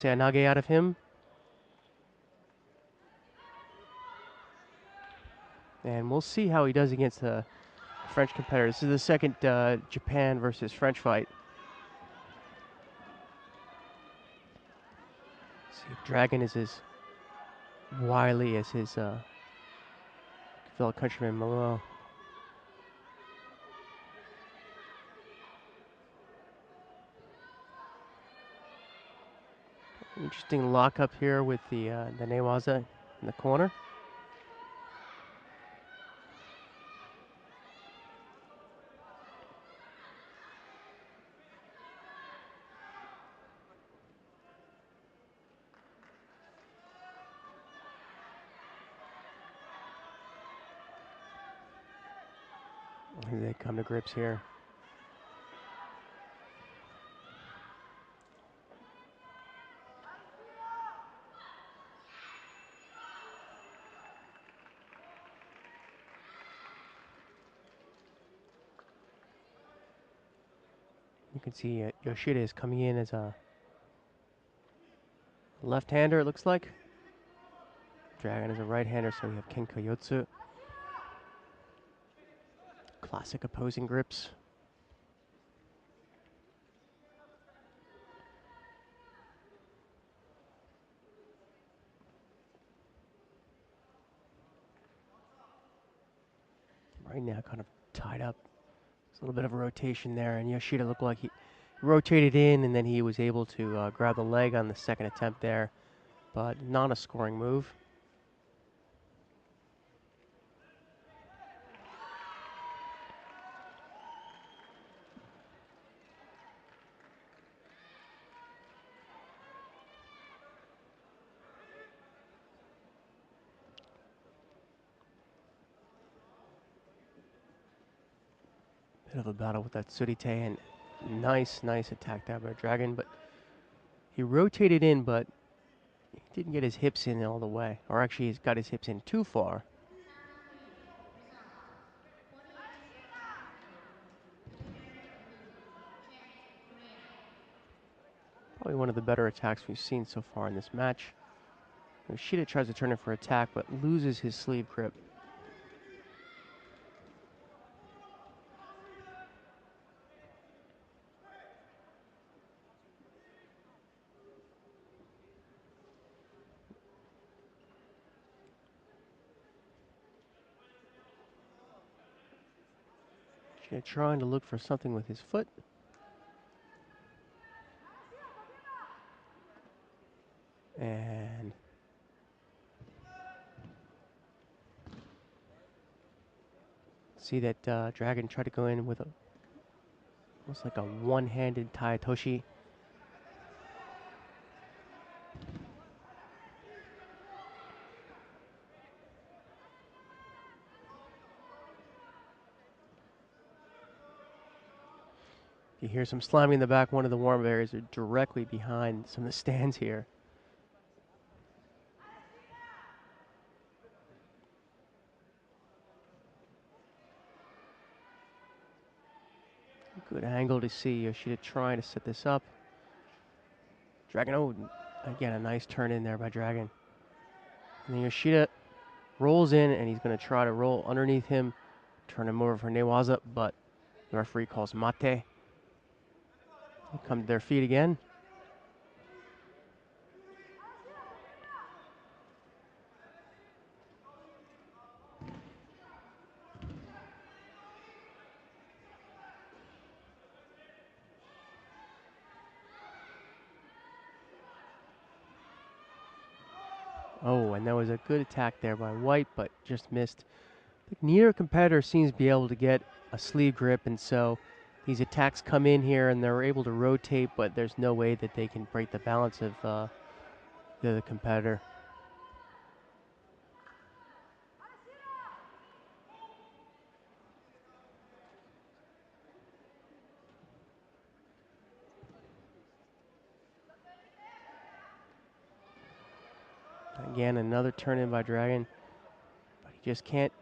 Sanage out of him. And we'll see how he does against the French competitor. This is the second Japan versus French fight. See if Dragin is as wily as his fellow countryman Malo. Interesting lockup here with the Newaza in the corner. They come to grips here. You can see Yoshida is coming in as a left-hander, it looks like. Dragin is a right-hander, so we have Kenkayotsu. Classic opposing grips. Right now, kind of tied up. There's a little bit of a rotation there, and Yoshida looked like he rotated in, and then he was able to grab the leg on the second attempt there, but not a scoring move. Bit of a battle with that Surite, and nice attack there by Dragin, but he rotated in, but he didn't get his hips in all the way, or actually he's got his hips in too far. Probably one of the better attacks we've seen so far in this match. Yoshida tries to turn it for attack, but loses his sleeve grip. Yoshida trying to look for something with his foot. And see that Dragin tried to go in with almost like a one-handed Taitoshi. You hear some slamming in the back. One of the warm areas are directly behind some of the stands here. Good angle to see Yoshida trying to set this up. Dragin, oh, again, a nice turn in there by Dragin. And then Yoshida rolls in, and he's going to try to roll underneath him, turn him over for Newaza, but the referee calls mate. They come to their feet again. Oh, and that was a good attack there by White, but just missed. I think neither competitor seems to be able to get a sleeve grip, and so these attacks come in here and they're able to rotate, but there's no way that they can break the balance of the other competitor. Again, another turn in by Dragin, but he just can't,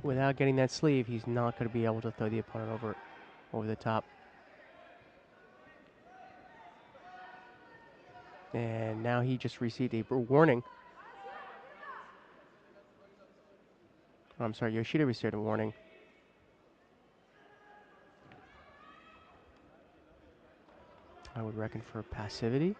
without getting that sleeve, he's not going to be able to throw the opponent over the top. And now he just received a warning. I'm sorry, Yoshida received a warning. I would reckon for passivity.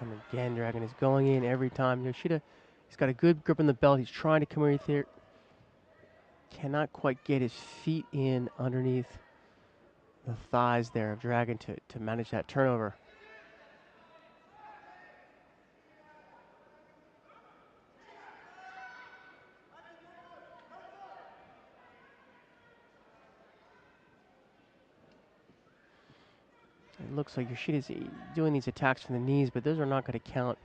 And again, Dragin is going in every time. Yoshida, he's got a good grip on the belt. He's trying to come underneath here. Cannot quite get his feet in underneath the thighs there of Dragin to manage that turnover. It looks like Yoshida's doing these attacks from the knees, but those are not going to count.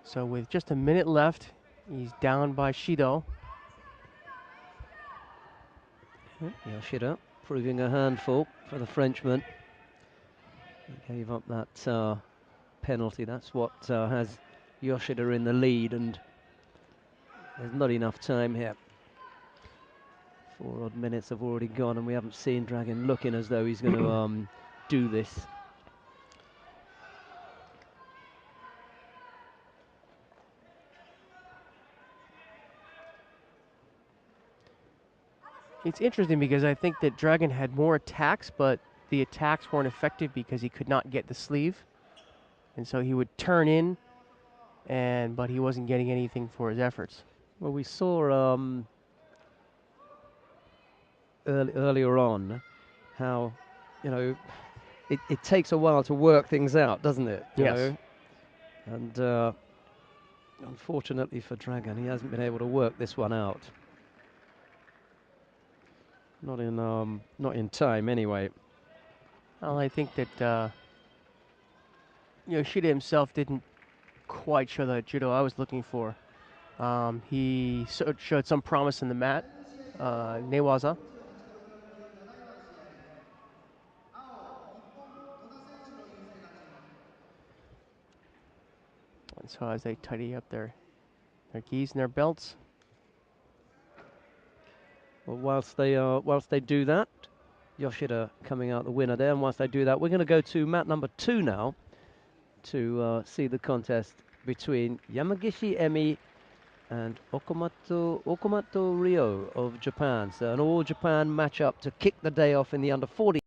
So with just a minute left, he's down by Shido. Yoshida proving a handful for the Frenchman. He gave up that penalty. That's what has Yoshida in the lead, and there's not enough time here. 4 odd minutes have already gone, and we haven't seen Dragin looking as though he's going to do this. It's interesting because I think that Dragin had more attacks, but the attacks weren't effective because he could not get the sleeve. And so he would turn in, but he wasn't getting anything for his efforts. Well, we saw earlier on how, it takes a while to work things out, doesn't it? Yes. And unfortunately for Dragin, he hasn't been able to work this one out. Not in time, anyway. Well, I think that Yoshida himself didn't quite show the judo I was looking for. He showed some promise in the mat, newaza. And so as they tidy up their gis and their belts. Well, whilst they do that, Yoshida coming out the winner there. And whilst they do that, we're going to go to mat number 2 now to see the contest between Yamagishi Emi and Okamoto Ryo of Japan. So an all-Japan matchup to kick the day off in the under-40.